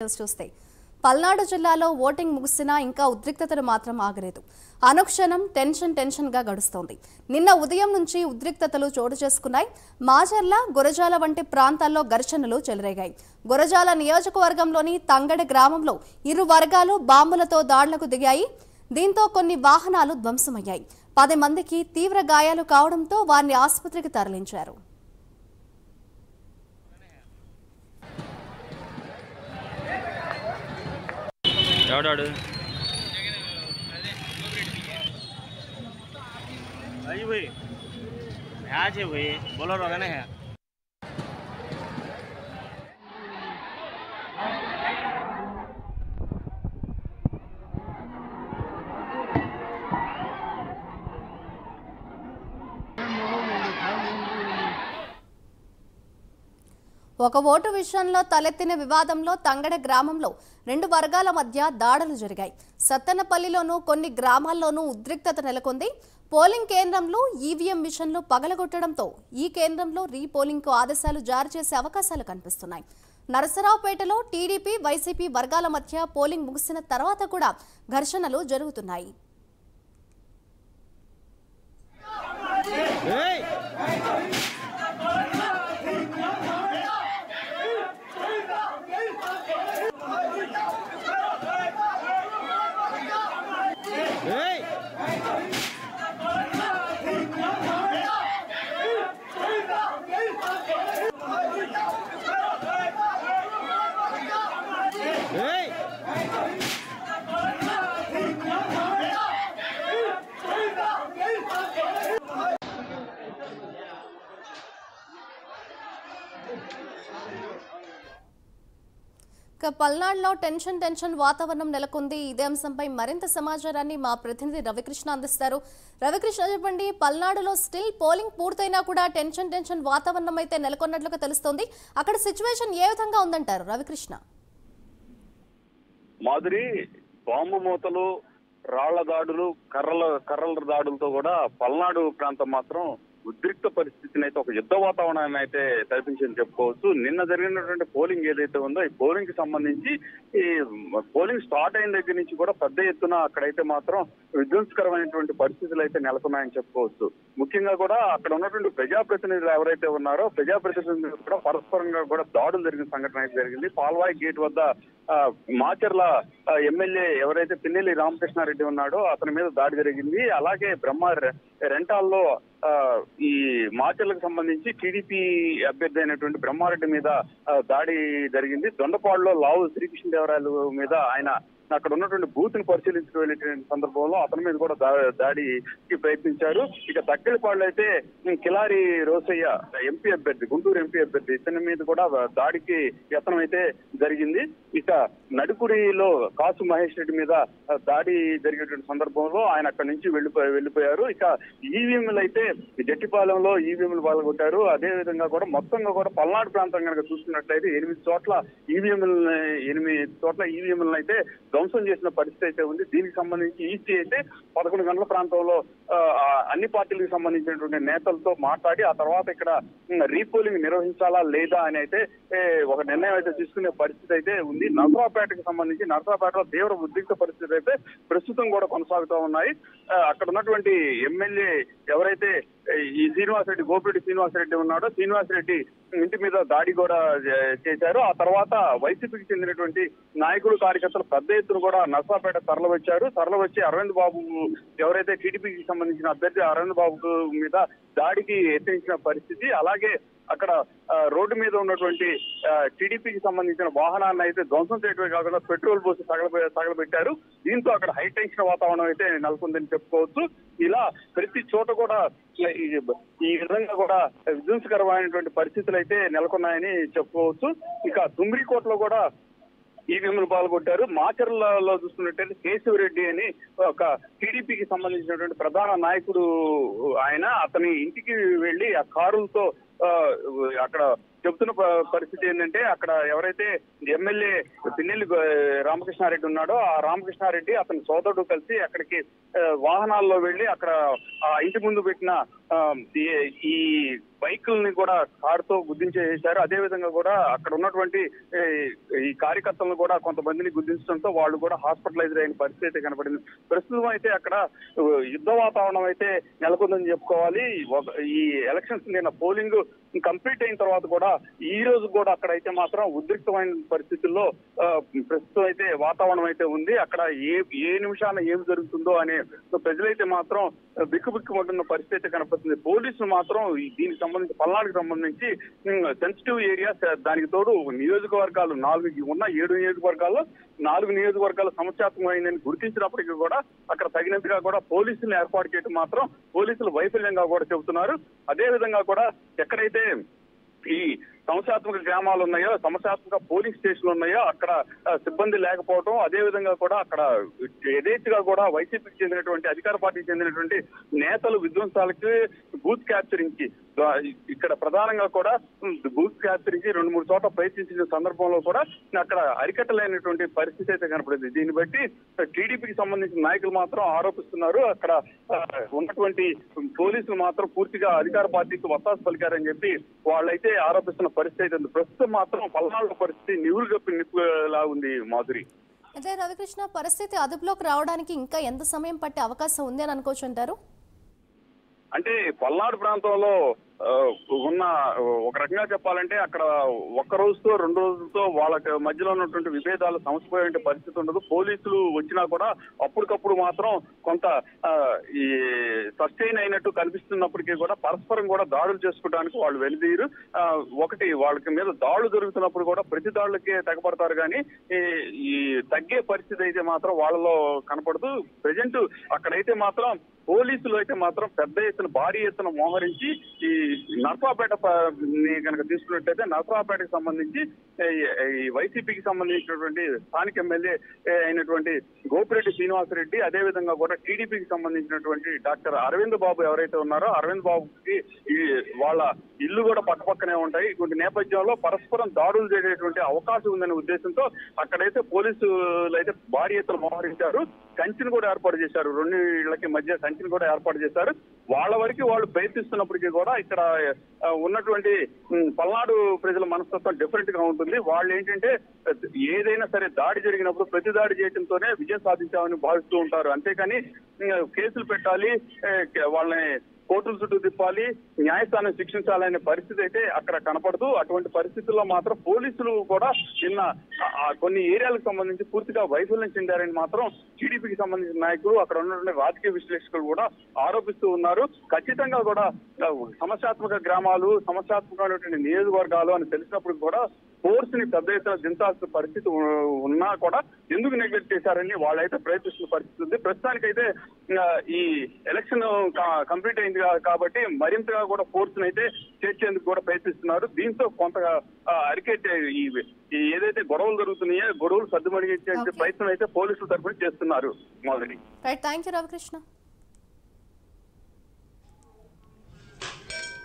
చూస్తే పల్నాడు జిల్లాలో ఓటింగ్ ముగిసినా ఇంకా ఉద్రిక్తతలు మాత్రం ఆగలేదు. అనుక్షణం టెన్షన్ గా గడుస్తోంది. నిన్న ఉదయం నుంచి ఉద్రిక్తతలు చోటు చేసుకున్నాయి. మాచర్ల, గురజాల వంటి ప్రాంతాల్లో ఘర్షణలు చెలరేగాయి. గురజాల నియోజకవర్గంలోని తంగడి గ్రామంలో ఇరు వర్గాలు బాంబులతో దాడులకు దిగాయి. దీంతో కొన్ని వాహనాలు ధ్వంసమయ్యాయి. 10 మందికి తీవ్ర గాయాలు కావడంతో వారిని ఆసుపత్రికి తరలించారు. बोलो है ఒక ఓటు విషయంలో తలెత్తిన వివాదంలో తంగడ గ్రామంలో 2 వర్గాల మధ్య దాడులు జరిగాయి. సత్తెనపల్లిలోనూ కొన్ని గ్రామాల్లోనూ ఉద్రిక్తత నెలకొంది. పోలింగ్ కేంద్రంలో ఈవీఎం మిషన్లు పగలగొట్టడంతో ఈ కేంద్రంలో రీపోలింగ్కు ఆదేశాలు జారీ చేసే అవకాశాలు కనిపిస్తున్నాయి. నరసరావుపేటలో టీడీపీ, వైసీపీ వర్గాల మధ్య పోలింగ్ ముగిసిన తర్వాత కూడా ఘర్షణలు జరుగుతున్నాయి. పల్నాడులో టెన్షన్ వాతావరణం నెలకొంది. ఇదే అంశంపై మరింత సమాచారాన్ని మా ప్రతినిధి రవికృష్ణ అందిస్తారు. రవికృష్ణ, చెప్పండి, పల్నాడులో స్టిల్ పోలింగ్ పూర్తయినా కూడా టెన్షన్ వాతావరణం అయితే నెలకొన్నట్లుగా తెలుస్తోంది. అక్కడ సిచ్యువేషన్ ఏ విధంగా ఉందంటారు రవికృష్ణ? మాధురి, బాంబు మూతలు, రాళ్ల దాడులు, కర్రల దాడులతో కూడా పల్నాడు ప్రాంతం మాత్రం ఉద్రిక్త పరిస్థితిని అయితే, ఒక యుద్ధ వాతావరణాన్ని అయితే కల్పించిందని చెప్పుకోవచ్చు. నిన్న జరిగినటువంటి పోలింగ్ ఏదైతే ఉందో ఈ పోలింగ్ కి సంబంధించి ఈ పోలింగ్ స్టార్ట్ అయిన దగ్గర నుంచి కూడా పెద్ద ఎత్తున అక్కడైతే మాత్రం విధ్వంసకరమైనటువంటి పరిస్థితులు అయితే నెలకొన్నాయని చెప్పుకోవచ్చు. ముఖ్యంగా కూడా అక్కడ ఉన్నటువంటి ప్రజాప్రతినిధులు ఎవరైతే ఉన్నారో ప్రజాప్రతినిధులు కూడా పరస్పరంగా కూడా దాడులు జరిగిన సంఘటన అయితే జరిగింది. పాల్వాయి గేట్ వద్ద మాచర్ల ఎమ్మెల్యే ఎవరైతే పిన్నెల్లి రామకృష్ణారెడ్డి ఉన్నాడో అతని మీద దాడి జరిగింది. అలాగే రెంటాల్లో ఈ మాచర్లకు సంబంధించి టీడీపీ అభ్యర్థి అయినటువంటి బ్రహ్మారెడ్డి మీద దాడి జరిగింది. దొండపాడులో లావు శ్రీకృష్ణదేవరాయలు మీద ఆయన అక్కడ ఉన్నటువంటి బూత్ ని పరిశీలించుకు వెళ్ళేటువంటి సందర్భంలో అతని మీద కూడా దాడికి ప్రయత్నించారు. ఇక తక్కిడిపాడులో అయితే కిలారి రోసయ్య ఎంపీ అభ్యర్థి, గుంటూరు ఎంపీ అభ్యర్థి, ఇతని మీద కూడా దాడికి యత్నం అయితే జరిగింది. ఇక నడుకుడిలో కాసు మహేష్ రెడ్డి మీద దాడి జరిగేటువంటి సందర్భంలో ఆయన అక్కడి నుంచి వెళ్లిపోయారు. ఇక ఈవీఎంలు అయితే జట్టిపాలెంలో ఈవీఎంలు పాల్గొట్టారు. అదే విధంగా కూడా మొత్తంగా కూడా పల్నాడు ప్రాంతం కనుక చూసుకున్నట్లయితే 8 చోట్ల ఈవీఎంలను అయితే ధ్వంసం చేసిన పరిస్థితి అయితే ఉంది. దీనికి సంబంధించి ఈసీ అయితే 11 గంటల ప్రాంతంలో అన్ని పార్టీలకు సంబంధించినటువంటి నేతలతో మాట్లాడి ఆ తర్వాత ఇక్కడ రీపోలింగ్ నిర్వహించాలా లేదా అని అయితే ఒక నిర్ణయం అయితే తీసుకునే పరిస్థితి అయితే ఉంది. నరసరావుపేటకు సంబంధించి నరసరావుపేటలో తీవ్ర ఉద్రిక్త పరిస్థితి అయితే ప్రస్తుతం కూడా కొనసాగుతూ ఉన్నాయి. అక్కడ ఉన్నటువంటి ఎమ్మెల్యే ఎవరైతే ఈ శ్రీనివాసరెడ్డి, గోపిరెడ్డి శ్రీనివాసరెడ్డి ఉన్నాడో, శ్రీనివాసరెడ్డి ఇంటి మీద దాడి కూడా చేశారు. ఆ తర్వాత వైసీపీకి చెందినటువంటి నాయకులు, కార్యకర్తలు పెద్ద ఎత్తున కూడా నరసరావుపేట తరలివచ్చి అరవింద్ బాబు ఎవరైతే టీడీపీకి సంబంధించిన అభ్యర్థి అరవింద్ బాబు మీద దాడికి యత్నించిన పరిస్థితి. అలాగే అక్కడ రోడ్డు మీద ఉన్నటువంటి టీడీపీకి సంబంధించిన వాహనాన్ని అయితే ధ్వంసం చేయడమే కాకుండా పెట్రోల్ పోసి తగలబెట్టారు. దీంతో అక్కడ హైటెన్షన్ వాతావరణం అయితే నెలకొందని చెప్పుకోవచ్చు. ఇలా ప్రతి చోట కూడా ఈ విధంగా కూడా విధ్వంసకరమైనటువంటి పరిస్థితులు అయితే నెలకొన్నాయని చెప్పుకోవచ్చు. ఇక దుమ్రికోటలో కూడా ఈవీఎంలు పాల్గొట్టారు. మాచర్లలో చూసుకున్నట్టయితే కేశవరెడ్డి అని ఒక టీడీపీకి సంబంధించినటువంటి ప్రధాన నాయకుడు ఆయన, అతని ఇంటికి వెళ్లి ఆ కారులతో అక్కడ చెప్తున్న పరిస్థితి ఏంటంటే అక్కడ ఎవరైతే ఎమ్మెల్యే పిన్నెల్లి రామకృష్ణారెడ్డి ఉన్నాడో ఆ రామకృష్ణారెడ్డి అతని సోదరుడు కలిసి అక్కడికి వాహనాల్లో వెళ్లి అక్కడ ఇంటి ముందు పెట్టిన ఈ బైకుల్ని కూడా కారుతో గుద్దించేశారు. అదే విధంగా కూడా అక్కడ ఉన్నటువంటి ఈ కార్యకర్తలను కూడా కొంతమందిని గుద్దించడంతో వాళ్ళు కూడా హాస్పిటలైజ్ అయిన పరిస్థితి అయితే కనపడింది. ప్రస్తుతం అయితే అక్కడ యుద్ధ వాతావరణం అయితే నెలకొందని చెప్పుకోవాలి. ఈ ఎలక్షన్స్ నిన్న పోలింగ్ కంప్లీట్ అయిన తర్వాత కూడా ఈ రోజు కూడా అక్కడైతే మాత్రం ఉద్రిక్తమైన పరిస్థితుల్లో ప్రస్తుతం అయితే వాతావరణం అయితే ఉంది. అక్కడ ఏ నిమిషాన ఏం జరుగుతుందో అనే ప్రజలైతే మాత్రం బిక్కుబిక్కుమంటున్న పరిస్థితి కనపడుతుంది. పోలీసులు మాత్రం దీనికి సంబంధించి పల్నాడుకు సంబంధించి సెన్సిటివ్ ఏరియాస్, దానికి తోడు నియోజకవర్గాలు 4 ఉన్న 7 నియోజకవర్గాల్లో 4 నియోజకవర్గాలు సమస్యాత్మకమైందని గుర్తించినప్పటికీ కూడా అక్కడ తగినంతగా కూడా పోలీసులు ఏర్పాటు చేయడం మాత్రం పోలీసులు వైఫల్యంగా కూడా చెబుతున్నారు. అదే విధంగా కూడా ఎక్కడైతే ఈ సమస్యాత్మక గ్రామాలు ఉన్నాయో, సమస్యాత్మక పోలింగ్ స్టేషన్లు ఉన్నాయో అక్కడ సిబ్బంది లేకపోవడం, అదే విధంగా కూడా అక్కడ యథేచ్ఛగా కూడా వైసీపీకి చెందినటువంటి అధికార పార్టీకి చెందినటువంటి నేతలు విధ్వంసాలకి బూత్ క్యాప్చరింగ్ కి ఇక్కడ ప్రధానంగా కూడా బూత్ క్యాప్చరింగ్ కి 2-3 చోట్ల ప్రయత్నించిన సందర్భంలో కూడా అక్కడ అరికట్టలేనటువంటి పరిస్థితి అయితే కనపడింది. దీన్ని బట్టి టీడీపీకి సంబంధించిన నాయకులు మాత్రం ఆరోపిస్తున్నారు. అక్కడ ఉన్నటువంటి పోలీసులు మాత్రం పూర్తిగా అధికార పార్టీకి వత్తాసు పలికారని చెప్పి వాళ్ళైతే ఆరోపిస్తున్న పరిస్థితి ఉంది. ప్రస్తుతం మాత్రం పల్నాడు పరిస్థితి నిప్పులా ఉంది. మాధురి, అదే రవికృష్ణ, పరిస్థితి అదుపులోకి రావడానికి ఇంకా ఎంత సమయం పట్టే అవకాశం ఉంది అని అనుకోవచ్చు అంటారు? అంటే పల్నాడు ప్రాంతంలో ఉన్న ఒక రకంగా చెప్పాలంటే అక్కడ 1 రోజుతో 2 రోజులతో వాళ్ళకి మధ్యలో ఉన్నటువంటి విభేదాలు సమసిపోయే పరిస్థితి ఉండదు. పోలీసులు వచ్చినా కూడా అప్పటికప్పుడు మాత్రం కొంత ఈ సస్టైన్ అయినట్టు కనిపిస్తున్నప్పటికీ కూడా పరస్పరం కూడా దాడులు చేసుకోవడానికి వాళ్ళు వెనుదీరు. ఒకటి వాళ్ళకి మీద దాడులు జరుగుతున్నప్పుడు కూడా ప్రతి దాడులకే తెగపడతారు కానీ ఈ తగ్గే పరిస్థితి అయితే మాత్రం వాళ్ళలో కనపడదు. ప్రజెంట్ అక్కడైతే మాత్రం పోలీసులు అయితే మాత్రం పెద్ద ఎత్తున భారీ ఎత్తున మోహరించి ఈ నర్సాపేట కనుక తీసుకున్నట్టయితే నర్సాపేటకి సంబంధించి ఈ వైసీపీకి సంబంధించినటువంటి స్థానిక ఎమ్మెల్యే అయినటువంటి గోపిరెడ్డి శ్రీనివాసరెడ్డి, అదే విధంగా కూడా టీడీపీకి సంబంధించినటువంటి డాక్టర్ అరవింద్ బాబు ఎవరైతే ఉన్నారో అరవింద్ బాబుకి వాళ్ళ ఇల్లు కూడా పక్కపక్కనే ఉంటాయి. ఇటువంటి నేపథ్యంలో పరస్పరం దాడులు చేసేటువంటి అవకాశం ఉందనే ఉద్దేశంతో అక్కడైతే పోలీసులు అయితే భారీ ఎత్తున మోహరించారు. కంచెను కూడా ఏర్పాటు చేశారు. 2 ఇళ్లకి మధ్య కంచెను కూడా ఏర్పాటు చేశారు. వాళ్ళ వరకు వాళ్ళు ప్రయత్నిస్తున్నప్పటికీ కూడా ఇక్కడ ఉన్నటువంటి పల్నాడు ప్రజల మనస్తత్వం డిఫరెంట్ గా ఉంటుంది. వాళ్ళు ఏంటంటే ఏదైనా సరే దాడి జరిగినప్పుడు ప్రతి దాడి చేయడంతోనే విజయం సాధించామని భావిస్తూ ఉంటారు. అంతేకాని కేసులు పెట్టాలి, వాళ్ళని కోర్టుల చుట్టూ తిప్పాలి, న్యాయస్థానం శిక్షించాలనే పరిస్థితి అయితే అక్కడ కనపడదు. అటువంటి పరిస్థితుల్లో మాత్రం పోలీసులు కూడా నిన్న కొన్ని ఏరియాలకు సంబంధించి పూర్తిగా వైఫల్యం చెందారని మాత్రం టీడీపీకి సంబంధించిన నాయకులు, అక్కడ ఉన్నటువంటి రాజకీయ విశ్లేషకులు కూడా ఆరోపిస్తూ ఉన్నారు. ఖచ్చితంగా కూడా సమస్యాత్మక గ్రామాలు, సమస్యాత్మకమైనటువంటి నియోజకవర్గాలు అని తెలిసినప్పుడు కూడా ఫోర్స్ ని పెద్ద ఎత్తున దించాల్సిన పరిస్థితి ఉన్నా కూడా ఎందుకు నెగ్లెక్ట్ చేశారని వాళ్ళైతే ప్రయత్నిస్తున్న పరిస్థితి ఉంది. ప్రస్తుతానికైతే ఈ ఎలక్షన్ కంప్లీట్ అయింది కాబట్టి మరింతగా కూడా ఫోర్స్ అయితే చేర్చేందుకు కూడా ప్రయత్నిస్తున్నారు. దీంతో కొంతగా అరికెట్టే ఏదైతే గొడవలు జరుగుతున్నాయో గొడవలు సర్దుమణిగే ప్రయత్నం అయితే పోలీసుల తరఫున చేస్తున్నారు. మొదటి థ్యాంక్ యూ రవికృష్ణ.